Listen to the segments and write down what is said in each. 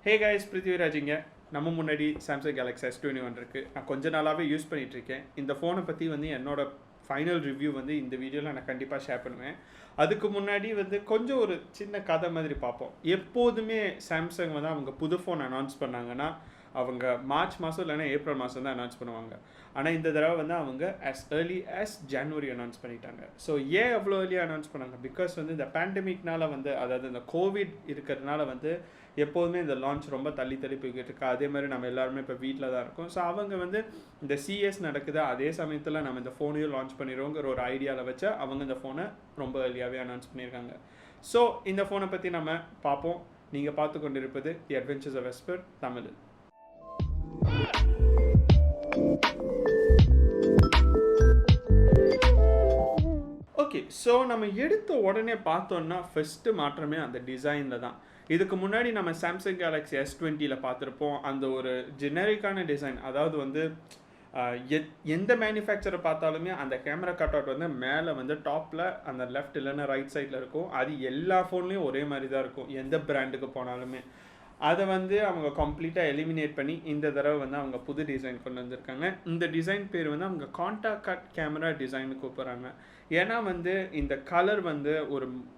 Hey guys, Prithviraj இங்கே. நம்ம முன்னாடி சாம்சங் கேலக்ஸி S21 இருக்குது. நான் கொஞ்ச நாளாகவே யூஸ் பண்ணிகிட்ருக்கேன். இந்த ஃபோனை பற்றி என்னோட ஃபைனல் ரிவ்யூ இந்த வீடியோவில் நான் கண்டிப்பாக ஷேர் பண்ணுவேன். அதுக்கு முன்னாடி கொஞ்சம் ஒரு சின்ன கதை மாதிரி பார்ப்போம். எப்போதுமே சாம்சங் அவங்க புது ஃபோன் அனௌன்ஸ் பண்ணாங்கன்னா அவங்க மார்ச் மாதம் இல்லைன்னா ஏப்ரல் மாதம் தான் அனௌன்ஸ் பண்ணுவாங்க. ஆனால் இந்த தடவை அவங்க as early as ஜனவரி அனௌன்ஸ் பண்ணிட்டாங்க. ஸோ ஏன் அவ்வளோ ஏர்லியாக அனௌன்ஸ் பண்ணாங்க? பிகாஸ் இந்த பேண்டமிக்னால அதாவது இந்த கோவிட் இருக்கிறதுனால எப்போதுமே இந்த லான்ச் ரொம்ப தள்ளி போய்கிட்டு இருக்கா. அதே மாதிரி நம்ம எல்லாருமே இப்போ வீட்டில் தான் இருக்கோம். ஸோ அவங்க இந்த சிஎஸ் நடக்குது, அதே சமயத்தில் நம்ம இந்த ஃபோனையும் லான்ச் பண்ணிடுவோங்கிற ஒரு ஐடியாவில் வச்சு அவங்க இந்த ஃபோனை ரொம்ப ஏர்லியாகவே அனௌன்ஸ் பண்ணியிருக்காங்க. ஸோ இந்த ஃபோனை பற்றி நம்ம பார்ப்போம். நீங்கள் பார்த்து கொண்டிருப்பது the adventures of Esper Tamil. Okay, so நம்ம எடுத்த உடனே பார்த்தோன்னா ஃபஸ்ட்டு மாற்றமே அந்த டிசைனில் தான். இதுக்கு முன்னாடி நம்ம சாம்சங் கேலக்ஸி S20 பார்த்துருப்போம். அந்த ஒரு ஜெனரிக்கான டிசைன், அதாவது எந்த மேனுஃபேக்சரை பார்த்தாலுமே அந்த கேமரா கட் அவுட் மேலே டாப்பில் அந்த லெஃப்ட் இல்லைன்னா ரைட் சைடில் இருக்கும். அது எல்லா ஃபோன்லேயும் ஒரே மாதிரி தான் இருக்கும், எந்த பிராண்டுக்கு போனாலுமே. அதை அவங்க கம்ப்ளீட்டாக எலிமினேட் பண்ணி இந்த தடவை அவங்க புது டிசைன் கொண்டு வந்திருக்காங்க. இந்த டிசைன் பேர் அவங்க கான்டாக்ட் கட் கேமரா டிசைன்னு கூப்பிட்றாங்க. ஏன்னா இந்த கலர்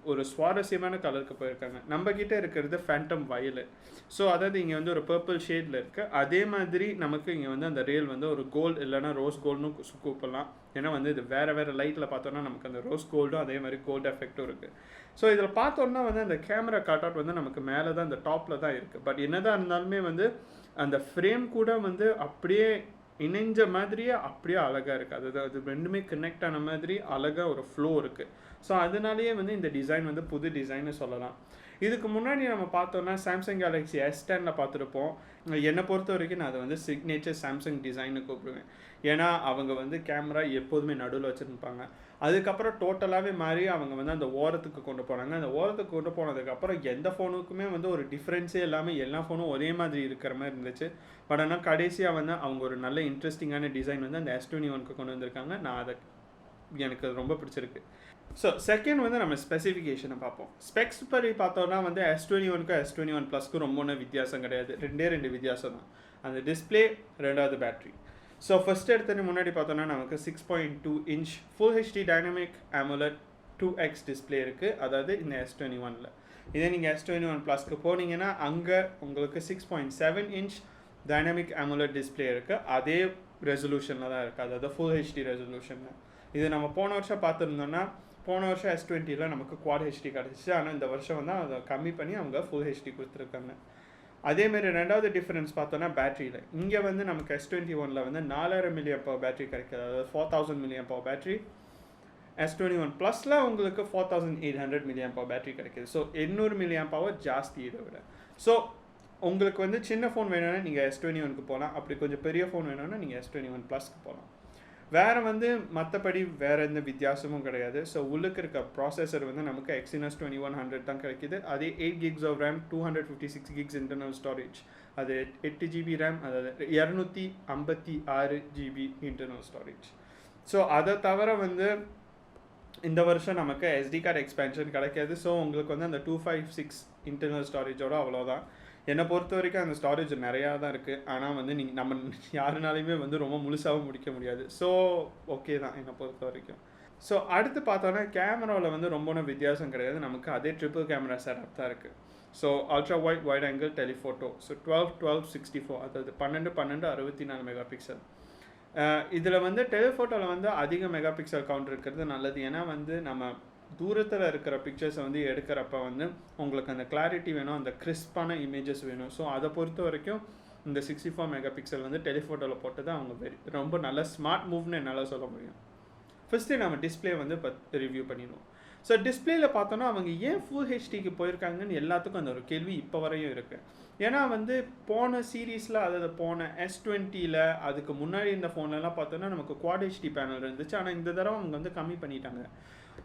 ஒரு சுவாரஸ்யமான கலருக்கு போயிருக்காங்க. நம்மக்கிட்ட இருக்கிறது ஃபேண்டம் வயலட். ஸோ அதாவது இங்கே ஒரு பர்பிள் ஷேடில் இருக்குது. அதே மாதிரி நமக்கு இங்கே அந்த ரியல் ஒரு கோல்டு இல்லைன்னா ரோஸ் கோல்டுன்னு கூப்பிடலாம். ஏன்னா இது வேறு லைட்டில் பார்த்தோன்னா நமக்கு அந்த ரோஸ் கோல்டும் அதே மாதிரி கோல்டு எஃபெக்டும் இருக்குது. ஸோ இதில் பார்த்தோன்னா அந்த கேமரா கட் அவுட் நமக்கு மேலே தான் அந்த டாப்பில் தான் இருக்குது. பட் என்னதான் இருந்தாலுமே அந்த ஃப்ரேம் கூட அப்படியே இணைஞ்ச மாதிரியே அப்படியே அழகாக இருக்குது. அது ரெண்டுமே கனெக்ட் ஆன மாதிரி அழகாக ஒரு ஃப்ளோ இருக்குது. ஸோ அதனாலேயே இந்த டிசைன் புது டிசைன்னு சொல்லலாம். இதுக்கு முன்னாடி நம்ம பார்த்தோன்னா சாம்சங் கேலக்ஸி S10 பார்த்துருப்போம். என்னை பொறுத்த வரைக்கும் நான் அதை சிக்னேச்சர் சாம்சங் டிசைன்னு கூப்பிடுவேன். ஏன்னா அவங்க கேமரா எப்போதுமே நடுவில் வச்சுருப்பாங்க. அதுக்கப்புறம் டோட்டலாகவே மாறி அவங்க அந்த ஓரத்துக்கு கொண்டு போனாங்க. அந்த ஓரத்துக்கு கொண்டு போனதுக்கப்புறம் எந்த ஃபோனுக்குமே ஒரு டிஃப்ரென்ஸே இல்லாமல் எல்லா ஃபோனும் ஒரே மாதிரி இருக்கிற மாதிரி இருந்துச்சு. பட் ஆனால் கடைசியாக அவங்க ஒரு நல்ல இன்ட்ரெஸ்டிங்கான டிசைன் அந்த S21க்கு கொண்டு வந்திருக்காங்க. நான் அதை எனக்கு ரொம்ப பிடிச்சிருக்கு. ஸோ செகண்ட் நம்ம ஸ்பெசிஃபிகேஷனை பார்ப்போம். ஸ்பெக்ஸ் படி பார்த்தோன்னா S21க்கு S21 ப்ளஸ்க்கு ரொம்ப ஒன்றும் வித்தியாசம் கிடையாது. ரெண்டு வித்தியாசம் தான். அந்த டிஸ்பிளே, ரெண்டாவது பேட்ரி. ஸோ ஃபஸ்ட் எடுத்தது முன்னாடி பார்த்தோன்னா நமக்கு 6.2 inch full HD dynamic AMOLED 2x display இருக்குது. அதாவது இந்த S21ல். இதே நீங்கள் S21 ப்ளஸ்க்கு போனீங்கன்னா அங்கே உங்களுக்கு 6.7 இன்ச் டைனமிக் AMOLED டிஸ்பிளே இருக்குது. அதே ரெசல்யூஷனில் தான் இருக்குது, அதாவது ஃபுல் ஹெச்டி ரெசல்யூஷனில். இது நம்ம போன வருஷம் பார்த்துருந்தோன்னா போன வருஷம் S20ல் நமக்கு குவாட் ஹெச்டி கிடச்சிச்சு. ஆனால் இந்த வருஷம் அதை கம்மி பண்ணி அவங்க ஃபுல் ஹெச்டி கொடுத்துருக்காங்க. அதேமாரி ரெண்டாவது டிஃப்ரென்ஸ் பார்த்தோன்னா பேட்டரியில். இங்கே நமக்கு S21ல் 4000 mAh பேட்டரி கிடைக்கிது, அதாவது 4000 mAh பேட்டரி. S21 ப்ளஸில் உங்களுக்கு 4800 mAh பேட்டரி கிடைக்கிது. ஸோ 800 mAh ஜாஸ்தி இதை விட. ஸோ உங்களுக்கு சின்ன ஃபோன் வேணும்னா நீங்கள் S21க்கு போகலாம். அப்படி கொஞ்சம் பெரிய ஃபோன் வேணும்னா நீங்கள் S21 ப்ளஸ்க்கு போகலாம். வேறு மற்றபடி வேறு எந்த வித்தியாசமும் கிடையாது. ஸோ உள்ளுக்கு இருக்க ப்ராசஸர் நமக்கு Exynos 2100 தான் கிடைக்கிது. அதே 8 GB of RAM, 256 GB internal storage. அது 8 GB RAM, அதாவது 256 GB இன்டர்னல் ஸ்டோரேஜ். ஸோ அதை தவிர இந்த வருஷம் நமக்கு SD கார்டு எக்ஸ்பேன்ஷன் கிடைக்காது. ஸோ உங்களுக்கு அந்த 256 இன்டர்னல் ஸ்டோரேஜோட அவ்வளோதான். என்னை பொறுத்த வரைக்கும் அந்த ஸ்டோரேஜ் நிறையா தான் இருக்குது. ஆனால் நீங்கள் நம்ம யாருனாலையுமே ரொம்ப முழுசாகவும் முடிக்க முடியாது. ஸோ ஓகே தான் என்னை பொறுத்த வரைக்கும். ஸோ அடுத்து பார்த்தோன்னா கேமராவில் ரொம்ப வித்தியாசம் கிடையாது. நமக்கு அதே ட்ரிபிள் கேமரா செட்டப் தான் இருக்குது. So ultra wide angle telephoto. So 12-12-64, அதாவது 12-12-64 மெகா பிக்சல். இதில் டெலிஃபோட்டோவில் அதிக மெகா பிக்சல் கவுண்ட் இருக்கிறது நல்லது. ஏன்னா நம்ம தூரத்தில் இருக்கிற பிக்சர்ஸை எடுக்கிறப்ப உங்களுக்கு அந்த கிளாரிட்டி வேணும், அந்த கிறிஸ்பான இமேஜஸ் வேணும். ஸோ அதை பொறுத்த வரைக்கும் இந்த 64 மெகா பிக்சல் டெலிஃபோட்டோவில் போட்டது அவங்க ரொம்ப நல்ல ஸ்மார்ட் மூவ்னு என்னால் சொல்ல முடியும். ஃபஸ்ட்டு நம்ம டிஸ்பிளே ரிவ்யூ பண்ணிடுவோம். ஸோ டிஸ்பிளேயில் பார்த்தோன்னா அவங்க ஏன் ஃபுல் ஹெச்டிக்கு போயிருக்காங்கன்னு எல்லாத்துக்கும் அந்த ஒரு கேள்வி இப்போ வரையும் இருக்குது. ஏன்னா போன சீரீஸில், அதாவது போன S20ல் அதுக்கு முன்னாடி இந்த ஃபோன்லலாம் பார்த்தோன்னா நமக்கு குவாட் ஹெச்டி பேனல் இருந்துச்சு. ஆனால் இந்த தடவை அவங்க கம்மி பண்ணிட்டாங்க.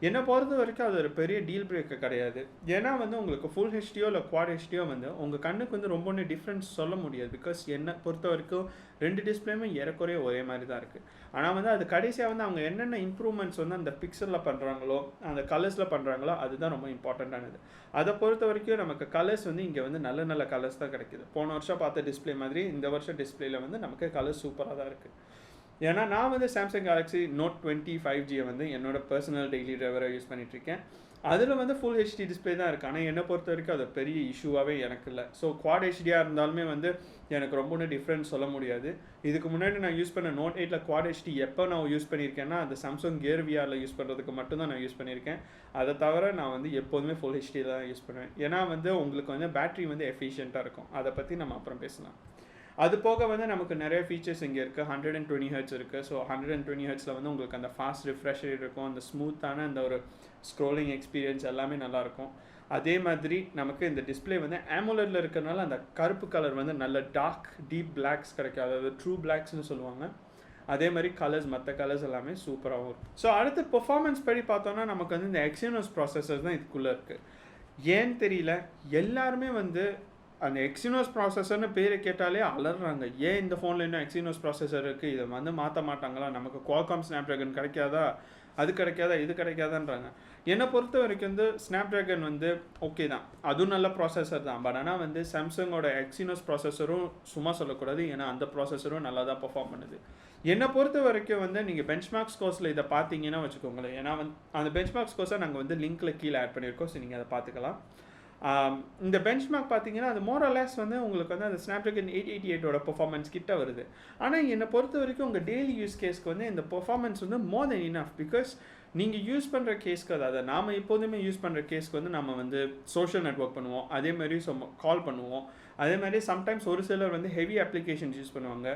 என்னை பொறுத்த வரைக்கும் அது ஒரு பெரிய டீல் பிரேக்கர் கிடையாது. ஏன்னா வந்து உங்களுக்கு ஃபுல் ஹெச்டியோ இல்லை குவாட் ஹெச்டியோ வந்து உங்கள் கண்ணுக்கு வந்து ரொம்ப ஒன்றும் டிஃப்ரென்ஸ் சொல்ல முடியாது. பிகாஸ் என்னை பொறுத்த வரைக்கும் 2 டிஸ்பிளேயுமே ஏறக்குறைய ஒரே மாதிரி தான் இருக்குது. ஆனால் வந்து அது கடைசியாக வந்து அவங்க என்னென்ன இம்ப்ரூவ்மெண்ட்ஸ் வந்து அந்த பிக்சலில் பண்ணுறாங்களோ அந்த கலர்ஸில் பண்ணுறாங்களோ அதுதான் ரொம்ப இம்பார்ட்டண்ட்டானது. அதை பொறுத்த வரைக்கும் நமக்கு கலர்ஸ் வந்து இங்கே வந்து நல்ல நல்ல கலர்ஸ் தான் கிடைக்குது. போன வருஷம் பார்த்த டிஸ்பிளே மாதிரி இந்த வருஷம் டிஸ்பிளேல வந்து நமக்கு கலர் சூப்பராக தான் இருக்குது. ஏன்னா நான் வந்து சாம்சங் கேலக்ஸி நோட் 20 5G வந்து என்னோட பர்சனல் டெய்லி டிரைவராக யூஸ் பண்ணிகிட்ருக்கேன். அதில் வந்து ஃபுல் ஹெச்டி டிஸ்பிளே தான் இருக்குது. ஆனால் என்னை பொறுத்த வரைக்கும் அது பெரிய இஷ்யூவாகவே எனக்கு இல்லை. ஸோ குவாட் ஹெச்டியாக இருந்தாலுமே வந்து எனக்கு ரொம்ப ஒன்றும் டிஃப்ரென்ஸ் சொல்ல முடியாது. இதுக்கு முன்னாடி நான் யூஸ் பண்ண நோட் 8 குவாட் ஹெச்டி எப்போ நான் யூஸ் பண்ணியிருக்கேன்னா அந்த சாம்சங் கியர் விஆரில் யூஸ் பண்ணுறதுக்கு மட்டும்தான் நான் யூஸ் பண்ணியிருக்கேன். அதை தவிர நான் வந்து எப்போதுமே ஃபுல் ஹெச்டி தான் யூஸ் பண்ணுவேன். ஏன்னா வந்து உங்களுக்கு வந்து பேட்டரி வந்து எஃபிஷியண்ட்டாக இருக்கும். அதை பற்றி நம்ம அப்புறம் பேசலாம். அது போக வந்து நமக்கு நிறைய ஃபீச்சர்ஸ் இங்கே இருக்குது. 120 ஹெர்ட்ஸ் இருக்குது. ஸோ 120 ஹெர்ட்ஸில் வந்து உங்களுக்கு அந்த ஃபாஸ்ட் ரிஃப்ரெஷ் ரேட் இருக்கும். அந்த ஸ்மூத்தான அந்த ஒரு ஸ்க்ரோலிங் எக்ஸ்பீரியன்ஸ் எல்லாமே நல்லாயிருக்கும். அதே மாதிரி நமக்கு இந்த டிஸ்பிளே வந்து AMOLEDல இருக்கிறதுனால அந்த கருப்பு கலர் வந்து நல்ல டார்க் டீப் பிளாக்ஸ் கிடைக்கும். அதாவது ட்ரூ பிளாக்ஸ்னு சொல்லுவாங்க. அதே மாதிரி கலர்ஸ் மற்ற கலர்ஸ் எல்லாமே சூப்பராகவும் இருக்கும். ஸோ அடுத்து பெர்ஃபார்மன்ஸ் படி பார்த்தோன்னா நமக்கு வந்து இந்த எக்ஸினோஸ் ப்ராசஸர் தான் இதுக்குள்ளே இருக்குது. ஏன்னு தெரியல, எல்லாருமே வந்து அந்த எக்ஸினோஸ் ப்ராசஸர்னு பேரை கேட்டாலே அலறாங்க. ஏன் இந்த ஃபோனில் இன்னும் எக்ஸினோஸ் ப்ராசஸர் இருக்குது, இதை வந்து மாற்ற மாட்டாங்களா, நமக்கு குவால்காம் ஸ்னாப்ட்ராகன் கிடைக்காதா, அது கிடைக்காதா, இது கிடைக்காதான்றாங்க. என்னை பொறுத்த வரைக்கும் வந்து ஸ்னாப்ட்ராகன் வந்து ஓகே தான், அதுவும் நல்ல ப்ராசஸர் தான். பட் ஆனால் வந்து சாம்சங்கோட எக்ஸினோஸ் ப்ராசஸரும் சும்மா சொல்லக்கூடாது. ஏன்னா அந்த ப்ராசஸரும் நல்லா தான் பர்ஃபார்ம் பண்ணுது. என்னை பொறுத்த வரைக்கும் வந்து நீங்கள் பெஞ்ச்மார்க் ஸ்கோர்ஸில் இதை பார்த்தீங்கன்னா வச்சுக்கோங்களேன். ஏன்னா வந்து அந்த பெஞ்ச்மார்க் ஸ்கோர்ஸை நாங்கள் வந்து லிங்க்கில் கீழே ஆட் பண்ணியிருக்கோம். ஸோ நீங்கள் அதை பார்த்துக்கலாம். இந்த பெஞ்ச்மார்க் பார்த்தீங்கன்னா அது மோரலெஸ் வந்து உங்களுக்கு வந்து அந்த ஸ்னாப்ட்ராகன் 888ஓட பெர்ஃபார்மன்ஸ் கிட்ட வருது. ஆனால் என்னை பொறுத்த வரைக்கும் உங்கள் டெய்லி யூஸ் கேஸ்க்கு வந்து இந்த பெர்ஃபார்மன்ஸ் வந்து மோர் தென் இனஃப். பிகாஸ் நீங்கள் யூஸ் பண்ணுற கேஸ்க்கு, அதாவது நாம் எப்போதுமே யூஸ் பண்ணுற கேஸ்க்கு வந்து நம்ம வந்து சோஷியல் நெட்வொர்க் பண்ணுவோம், அதே மாதிரி கால் பண்ணுவோம், அதே மாதிரி சம்டைம்ஸ் ஒரு சிலர் வந்து ஹெவி அப்ளிகேஷன்ஸ் யூஸ் பண்ணுவாங்க.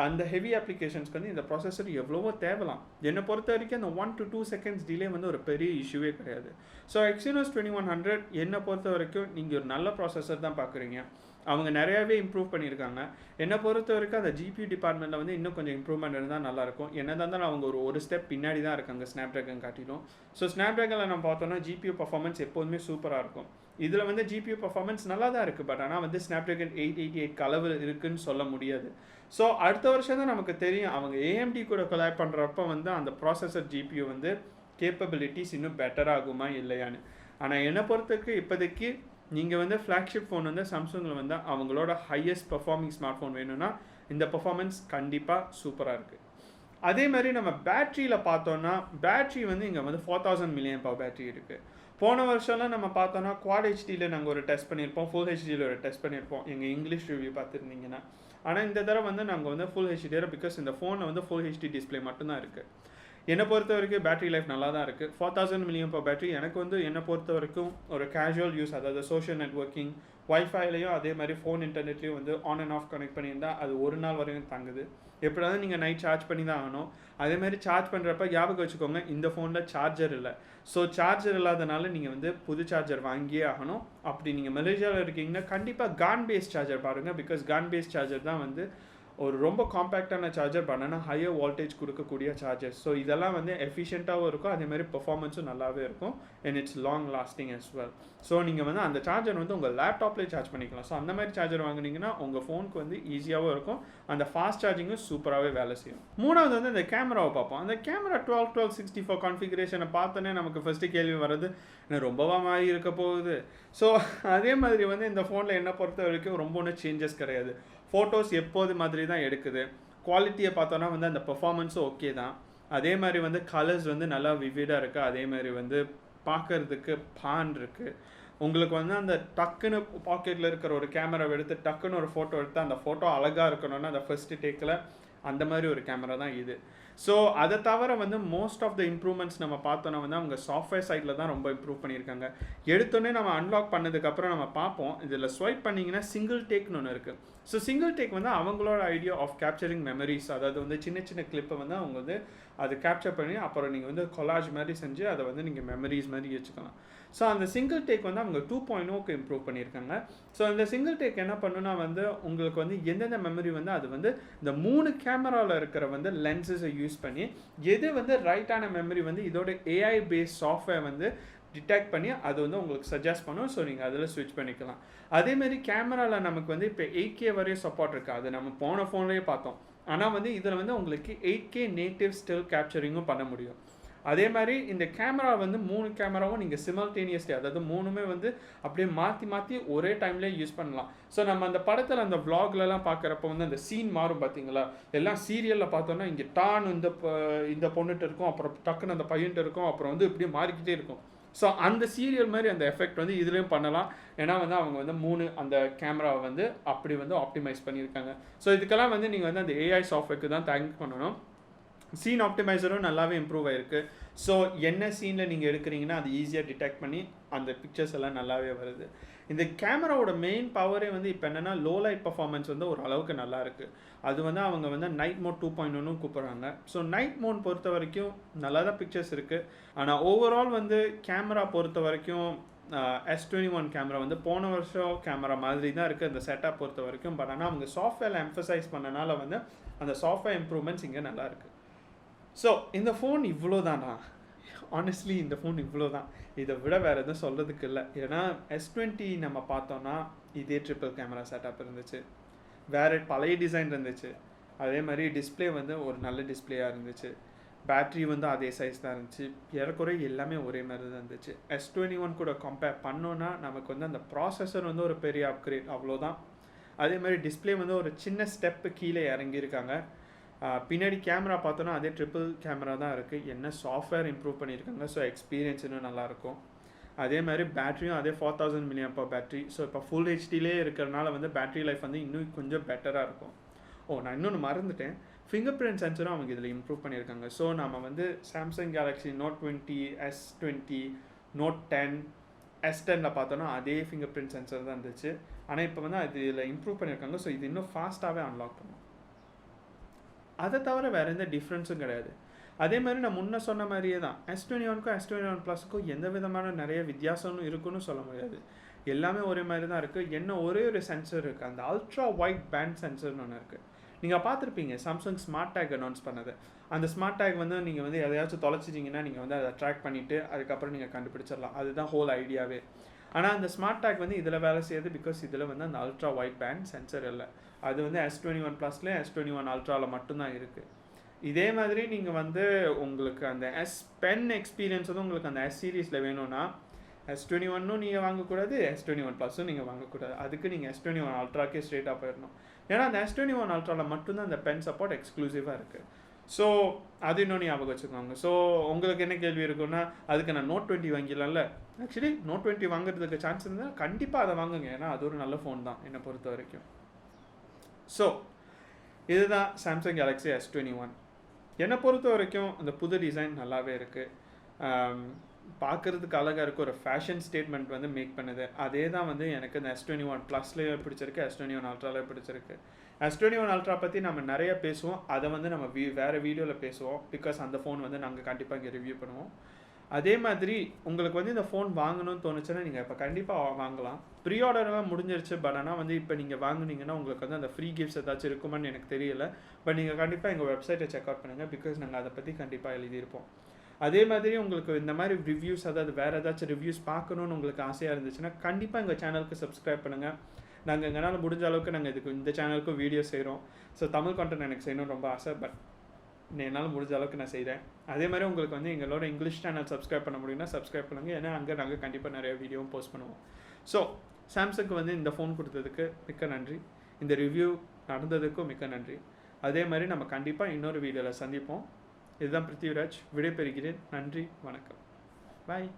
அந்த ஹெவி அப்ளிகேஷன்ஸ்க்கு வந்து இந்த ப்ராசஸர் எவ்வளவோ தேவலாம். என்னை பொறுத்த வரைக்கும் அந்த 1 to 2 seconds டிலே வந்து ஒரு பெரிய இஷ்யூவே கிடையாது. ஸோ எக்ஸினோஸ் 2100 என்னை பொறுத்த வரைக்கும் நீங்கள் ஒரு நல்ல ப்ராசஸர் தான் பார்க்குறீங்க. அவங்க நிறையாவே இம்ப்ரூவ் பண்ணியிருக்காங்க. என்னை பொறுத்த வரைக்கும் அந்த ஜிபியூ டிபார்ட்மெண்ட்டில் வந்து இன்னும் கொஞ்சம் இம்ப்ரூவ்மெண்ட் இருந்தால் நல்லாயிருக்கும். என்ன இருந்தாலும் அவங்க ஒரு ஸ்டெப் பின்னாடி தான் இருக்காங்க ஸ்னாப்ட்ராகன் காட்டிலும். ஸோ ஸ்னாப்ட்ராகனில் நம்ம பார்த்தோன்னா ஜிபியூ பர்ஃபார்மன்ஸ் எப்போதுமே சூப்பராக இருக்கும். இதில் வந்து ஜிபியூ பர்ஃபார்மன்ஸ் நல்லா தான் இருக்குது. பட் ஆனால் வந்து ஸ்னாப்ட்ராகன் 888 அளவு இருக்குதுன்னு சொல்ல முடியாது. ஸோ அடுத்த வருஷம் தான் நமக்கு தெரியும் அவங்க ஏஎம்டி கூட கொலாப் பண்ணுறப்ப வந்து அந்த ப்ராசஸர் ஜிபியூ வந்து கேப்பபிலிட்டிஸ் இன்னும் பெட்டராகுமா இல்லையான்னு. ஆனால் என்னை பொறுத்தவரைக்கு இப்போதைக்கு நீங்கள் வந்து ஃப்ளாக்ஷிப் ஃபோன் வந்து சாம்சங்கில் வந்து அவங்களோட ஹையஸ்ட் பர்ஃபார்மிங் ஸ்மார்ட் ஃபோன் வேணும்னா இந்த பர்ஃபார்மன்ஸ் கண்டிப்பாக சூப்பராக இருக்குது. அதே மாதிரி நம்ம பேட்ரியில் பார்த்தோன்னா பேட்ரி வந்து இங்கே வந்து 4000 mAh பேட்ரி இருக்குது. போன வருஷம்லாம் நம்ம பார்த்தோன்னா குவாட் ஹெச்டியில் நாங்கள் ஒரு டெஸ்ட் பண்ணியிருப்போம், ஃபுல் ஹெச்டியில் ஒரு டெஸ்ட் பண்ணியிருப்போம் எங்கள் இங்கிலீஷ் ரிவ்யூ பார்த்துருந்தீங்கன்னா. ஆனால் இந்த தடவை வந்து நாங்கள் வந்து ஃபுல் ஹெச்டியில், பிகாஸ் இந்த ஃபோனில் வந்து ஃபுல் ஹெச்டி டிஸ்பிளே மட்டும்தான் இருக்குது. என்னை பொறுத்த வரைக்கும் பேட்டரி லைஃப் நல்லா தான் இருக்குது. 4000 mAh பேட்டரி எனக்கு வந்து என்னை பொறுத்த வரைக்கும் ஒரு கேஷுவல் யூஸ், அதாவது சோஷியல் நெட்வொர்க்கிங், வைஃபைலையும் அதே மாதிரி ஃபோன் இன்டர்நெட்லேயும் வந்து ஆன் அண்ட் ஆஃப் கனெக்ட் பண்ணியிருந்தால் அது ஒரு நாள் வரையும் தாங்குது. எப்படியாவது நீங்கள் நைட் சார்ஜ் பண்ணி தான் ஆகணும். அதே மாதிரி சார்ஜ் பண்ணுறப்ப ஞாபகம் வச்சுக்கோங்க, இந்த ஃபோனில் சார்ஜர் இல்லை. ஸோ சார்ஜர் இல்லாதனால நீங்கள் வந்து புது சார்ஜர் வாங்கியே ஆகணும். அப்படி நீங்கள் மலேசியாவில் இருக்கீங்கன்னா கண்டிப்பாக கான் பேஸ்ட் சார்ஜர் பாருங்கள். பிகாஸ் கான் பேஸ்ட் சார்ஜர் தான் வந்து ஒரு ரொம்ப காம்பேக்டான சார்ஜர், பண்ணனா ஹையர் வோல்டேஜ் கொடுக்கக்கூடிய சார்ஜர்ஸ். ஸோ இதெல்லாம் வந்து எஃபிஷியண்ட்டாகவும் இருக்கும், அதே மாதிரி பெர்ஃபார்மன்ஸும் நல்லாவே இருக்கும். And it's long lasting as well. So நீங்கள் வந்து அந்த சார்ஜர் வந்து உங்கள் லேப்டாப்லேயே சார்ஜ் பண்ணிக்கலாம். ஸோ அந்த மாதிரி சார்ஜர் வாங்கினீங்கன்னா உங்கள் ஃபோனுக்கு வந்து ஈஸியாகவும் இருக்கும், அந்த ஃபாஸ்ட் சார்ஜிங்கும் சூப்பராகவே வேலை செய்யும். மூணாவது வந்து இந்த கேமராவை பார்ப்போம். அந்த கேமரா 12-12-64 கான்ஃபிகரேஷனை பார்த்தோன்னே நமக்கு ஃபஸ்ட்டு கேள்வி வர்றது, ரொம்ப மாதிரி இருக்க போகுது. ஸோ அதே மாதிரி வந்து இந்த ஃபோனில் என்ன பொறுத்த வரைக்கும் ரொம்ப ஒன்றும் சேஞ்சஸ் கிடையாது. ஃபோட்டோஸ் எப்போது மாதிரி தான் எடுக்குது. குவாலிட்டியை பார்த்தோன்னா வந்து அந்த பெர்ஃபார்மன்ஸும் ஓகே தான். அதே மாதிரி வந்து கலர்ஸ் வந்து நல்லா விவிடாக இருக்குது. அதே மாதிரி வந்து பார்க்கறதுக்கு பான் இருக்குது. உங்களுக்கு வந்து அந்த டக்குன்னு பாக்கெட்டில் இருக்கிற ஒரு கேமரா எடுத்து டக்குன்னு ஒரு ஃபோட்டோ எடுத்து அந்த ஃபோட்டோ அழகாக இருக்கணும்னா அந்த ஃபஸ்ட்டு டேக்கில் அந்த மாதிரி ஒரு கேமரா தான் இது. ஸோ அதை தவிர வந்து மோஸ்ட் ஆஃப் த இம்ப்ரூவ்மெண்ட்ஸ் நம்ம பார்த்தோன்னா வந்து அவங்க சாஃப்ட்வேர் சைடில் தான் ரொம்ப இம்ப்ரூவ் பண்ணியிருக்காங்க. எடுத்தோடனே நம்ம அன்லாக் பண்ணதுக்கப்புறம் நம்ம பார்ப்போம், இதில் ஸ்வைப் பண்ணிங்கன்னா சிங்கிள் டேக்னு ஒன்று இருக்குது. ஸோ சிங்கிள் டேக் வந்து அவங்களோட ஐடியா ஆஃப் கேப்சரிங் மெமரிஸ், அதாவது வந்து சின்ன சின்ன கிளிப்பை வந்து அவங்க வந்து அதை கேப்சர் பண்ணி அப்புறம் நீங்கள் வந்து கொலாஜ் மாதிரி செஞ்சு அதை வந்து நீங்கள் மெமரிஸ் மாதிரி வச்சுக்கலாம். ஸோ அந்த சிங்கிள் டேக் வந்து அவங்க 2.0க்கு இம்ப்ரூவ் பண்ணியிருக்காங்க. ஸோ அந்த சிங்கிள் டேக் என்ன பண்ணுன்னா வந்து உங்களுக்கு வந்து எந்தெந்த மெமரி வந்து அது வந்து இந்த 3 கேமராவில் இருக்கிற வந்து லென்சஸை யூஸ் பண்ணி எது வந்து ரைட்டான மெமரி வந்து இதோட ஏஐ பேஸ்ட் சாஃப்ட்வேர் வந்து டிடெக்ட் பண்ணி அது வந்து உங்களுக்கு சஜஸ்ட் பண்ணும். ஸோ நீங்கள் அதில் ஸ்விட்ச் பண்ணிக்கலாம். அதேமாரி கேமராவில் நமக்கு வந்து இப்போ 8K வரையும் சப்போர்ட் இருக்குது. அது நம்ம போன ஃபோன்லேயே பார்த்தோம். ஆனால் வந்து இதில் வந்து உங்களுக்கு 8K நேட்டிவ் ஸ்டில் கேப்சரிங்கும் பண்ண முடியும். அதே மாதிரி இந்த கேமரா வந்து 3 கேமராவும் நீங்கள் சிமல்டேனியஸ்லி, அதாவது 3மே வந்து அப்படியே மாற்றி மாற்றி ஒரே டைம்லேயே யூஸ் பண்ணலாம். ஸோ நம்ம அந்த படத்தில் அந்த விளாக்லலாம் பார்க்குறப்ப வந்து அந்த சீன் மாறும் பார்த்தீங்களா, எல்லாம் சீரியலில் பார்த்தோன்னா இங்கே டான் இந்த பொண்ணுட்டு இருக்கும், அப்புறம் டக்குன்னு அந்த பையன்ட்டு இருக்கும், அப்புறம் வந்து இப்படியே மாறிக்கிட்டே இருக்கும். ஸோ அந்த சீரியல் மாதிரி அந்த எஃபெக்ட் வந்து இதுலேயும் பண்ணலாம். ஏன்னா வந்து அவங்க வந்து 3 அந்த கேமராவை வந்து அப்படி வந்து ஆப்டிமைஸ் பண்ணியிருக்காங்க. ஸோ இதுக்கெல்லாம் வந்து நீங்கள் வந்து அந்த ஏஐ சாஃப்ட்வேருக்கு தான் தேங்க் பண்ணணும். சீன் ஆப்டிமைசரும் நல்லாவே இம்ப்ரூவ் ஆகிருக்கு. ஸோ என்ன சீனில் நீங்கள் எடுக்கிறீங்கன்னா அது ஈஸியாக டிடெக்ட் பண்ணி அந்த பிக்சர்ஸ் எல்லாம் நல்லாவே வருது. இந்த கேமராவோட மெயின் பவரே வந்து இப்போ என்னென்னா லோ லைட் பர்ஃபார்மன்ஸ் வந்து ஒரு அளவுக்கு நல்லா இருக்குது. அது வந்து அவங்க வந்து நைட் மோட் 2.1 கூப்பிட்றாங்க. ஸோ நைட் மோட் பொறுத்த வரைக்கும் நல்லா தான் பிக்சர்ஸ் இருக்குது. ஆனால் ஓவரால் வந்து கேமரா பொறுத்த வரைக்கும் S21 கேமரா வந்து போன வருஷம் கேமரா மாதிரி தான் இருக்குது அந்த செட்டப் பொறுத்த வரைக்கும். பட் ஆனால் அவங்க சாஃப்ட்வேரில் எம்ஃபசைஸ் பண்ணனால வந்து அந்த சாஃப்ட்வேர் இம்ப்ரூவ்மெண்ட்ஸ் இங்கே நல்லா இருக்குது. ஸோ இந்த ஃபோன் இவ்வளோ தானா? ஆனஸ்ட்லி இந்த ஃபோன் இவ்வளோ தான். இதை விட வேறு எதுவும் சொல்கிறதுக்கு இல்லை. ஏன்னா S20 நம்ம பார்த்தோன்னா இதே ட்ரிப்பிள் கேமரா செட்டப் இருந்துச்சு, வேறு பழைய டிசைன் இருந்துச்சு. அதே மாதிரி டிஸ்பிளே வந்து ஒரு நல்ல டிஸ்பிளேயாக இருந்துச்சு. பேட்ரி வந்து அதே சைஸ் தான் இருந்துச்சு. ஏறக்குறைய எல்லாமே ஒரே மாதிரி தான் இருந்துச்சு. S21 கூட கம்பேர் பண்ணோன்னா நமக்கு வந்து அந்த ப்ராசஸர் வந்து ஒரு பெரிய அப்கிரேட், அவ்வளோதான். அதே மாதிரி டிஸ்பிளே வந்து ஒரு சின்ன ஸ்டெப்பு கீழே இறங்கியிருக்காங்க. பின்னாடி கேமரா பார்த்தோன்னா அதே ட்ரிப்பிள் கேமரா தான் இருக்குது. என்ன சாஃப்ட்வேர் இம்ப்ரூவ் பண்ணியிருக்காங்க. ஸோ எக்ஸ்பீரியன்ஸ் இன்னும் நல்லாயிருக்கும். அதே மாதிரி பேட்டரியும் அதே 4000 mAh பேட்டரி. ஸோ இப்போ ஃபுல் ஹெச்டிலே இருக்கிறனால வந்து பேட்டரி லைஃப் வந்து இன்னும் கொஞ்சம் பெட்டராக இருக்கும். நான் இன்னொன்று மறந்துட்டேன், ஃபிங்கர் பிரிண்ட் சென்சரும் அவங்க இதில் இம்ப்ரூவ் பண்ணியிருக்காங்க. ஸோ நம்ம வந்து Samsung Galaxy Note 20, S20, Note 10, S10 பார்த்தோன்னா அதே ஃபிங்கர் பிரிண்ட் சென்சர் தான் இருந்துச்சு. ஆனால் இப்போ வந்து அது இதில் இம்ப்ரூவ் பண்ணியிருக்காங்க. ஸோ இது இன்னும் ஃபாஸ்ட்டாகவே அன்லாக் பண்ணும். அதை தவிர வேறு எந்த டிஃப்ரென்ஸும் கிடையாது. அதே மாதிரி நான் முன்ன சொன்ன மாதிரியே தான் S21க்கும் S21 ப்ளஸுக்கும் எந்த விதமான நிறைய வித்தியாசமும் இருக்குன்னு சொல்ல முடியாது. எல்லாமே ஒரே மாதிரி தான் இருக்குது. என்ன ஒரே ஒரு சென்சர் இருக்குது, அந்த அல்ட்ரா வைட் பேண்ட் சென்சர்னு ஒன்று இருக்குது. நீங்கள் பார்த்துருப்பீங்க சாம்சங் ஸ்மார்ட் டேக் அனௌன்ஸ் பண்ணது. அந்த ஸ்மார்ட் டேக் வந்து நீங்கள் வந்து எதையாச்சும் தொலைச்சிட்டிங்கன்னா நீங்கள் வந்து அதை ட்ராக் பண்ணிவிட்டு அதுக்கப்புறம் நீங்கள் கண்டுபிடிச்சிடலாம். அதுதான் ஹோல் ஐடியாவே. ஆனால் அந்த ஸ்மார்ட் டேக் வந்து இதில் வேலை செய்யுது பிகாஸ் இதில் வந்து அந்த அல்ட்ரா வைட் பேண்ட் சென்சர் இல்லை. அது வந்து S21 ப்ளஸ்லேயே S21 அல்ட்ராவில் மட்டும்தான் இருக்குது. இதே மாதிரி நீங்கள் வந்து உங்களுக்கு அந்த S Pen எக்ஸ்பீரியன்ஸ் வந்து உங்களுக்கு அந்த S சீரீஸில் வேணும்னா S21ம் நீங்கள் வாங்கக்கூடாது, S21 ப்ளஸும் நீங்கள் வாங்கக்கூடாது. அதுக்கு நீங்கள் S21 அல்ட்ராக்கே ஸ்ட்ரெயிட்டாக போயிடணும். ஏன்னா அந்த S21 அல்ட்ராவில் மட்டும்தான் அந்த பென் சப்போர்ட் எக்ஸ்க்ளூசிவாக இருக்குது. ஸோ அது இன்னொன்று ஞாபகம் வச்சுக்கோங்க. ஸோ உங்களுக்கு என்ன கேள்வி இருக்குன்னா அதுக்கு நான் Note 20 வாங்கிடலாம்ல. ஆக்சுவலி Note 20 வாங்குறதுக்கு சான்ஸ் இருந்தால் கண்டிப்பாக அதை வாங்குங்க. ஏன்னா அது ஒரு நல்ல ஃபோன் தான் என்னை பொறுத்த வரைக்கும். ஸோ இதுதான் சாம்சங் கேலக்ஸி S21. என்னை பொறுத்த வரைக்கும் அந்த புது டிசைன் நல்லாவே இருக்குது. பார்க்குறதுக்கு அழகாக இருக்குது. ஒரு ஃபேஷன் ஸ்டேட்மெண்ட் வந்து மேக் பண்ணுது. அதே தான் வந்து எனக்கு இந்த S21 ப்ளஸ்லேயே பிடிச்சிருக்கு, S21 அல்ட்ராலேயே பிடிச்சிருக்கு. S21 அல்ட்ரா பற்றி நம்ம நிறைய பேசுவோம். அதை வந்து நம்ம வேறு வீடியோவில் பேசுவோம். பிகாஸ் அந்த ஃபோன் வந்து நாங்கள் கண்டிப்பாக இங்கே ரிவ்யூ பண்ணுவோம். அதே மாதிரி உங்களுக்கு வந்து இந்த ஃபோன் வாங்கணும்னு தோணுச்சுன்னா நீங்கள் இப்போ கண்டிப்பாக வாங்கலாம். ப்ரீ ஆர்டர்லாம் முடிஞ்சிருச்சு. பட் ஆனால் வந்து இப்போ நீங்கள் வாங்குனீங்கன்னா உங்களுக்கு வந்து அந்த ஃப்ரீ கிஃப்ட்ஸ் ஏதாச்சும் இருக்குமான்னு எனக்கு தெரியல. பட் நீங்கள் கண்டிப்பாக எங்கள் வெப்சைட்டை செக் அவுட் பண்ணுங்கள். பிகாஸ் நாங்கள் அதை பற்றி கண்டிப்பாக எழுதியிருப்போம். அதே மாதிரி உங்களுக்கு இந்த மாதிரி ரிவ்யூஸ், அதாவது வேறு ஏதாச்சும் ரிவ்யூஸ் பார்க்கணுன்னு உங்களுக்கு ஆசையாக இருந்துச்சுன்னா கண்டிப்பாக எங்கள் சேனலுக்கு சப்ஸ்கிரைப் பண்ணுங்கள். நாங்கள் எங்களால் முடிஞ்ச அளவுக்கு நாங்கள் இந்த சேனலுக்கும் வீடியோ செய்கிறோம். ஸோ தமிழ் கண்டென்ட் எனக்கு செய்யணும்னு ரொம்ப ஆசை. பட் என்னால் முடிஞ்ச அளவுக்கு நான் செய்கிறேன். அதே மாதிரி உங்களுக்கு வந்து எங்களோட இங்கிலீஷ் சேனல் சப்ஸ்கிரைப் பண்ண முடியும்னா சப்ஸ்கிரைப் பண்ணுங்கள். ஏன்னா அங்கே நாங்கள் கண்டிப்பாக நிறைய வீடியோவும் போஸ்ட் பண்ணுவோம். ஸோ சாம்சங்க்கு வந்து இந்த ஃபோன் கொடுத்ததுக்கு மிக்க நன்றி. இந்த ரிவ்யூ நடந்ததுக்கும் மிக்க நன்றி. அதே மாதிரி நம்ம கண்டிப்பாக இன்னொரு வீடியோவில் சந்திப்போம். இதுதான் பிருத்திவிராஜ், விடைபெறுகிறேன். நன்றி, வணக்கம், பாய்.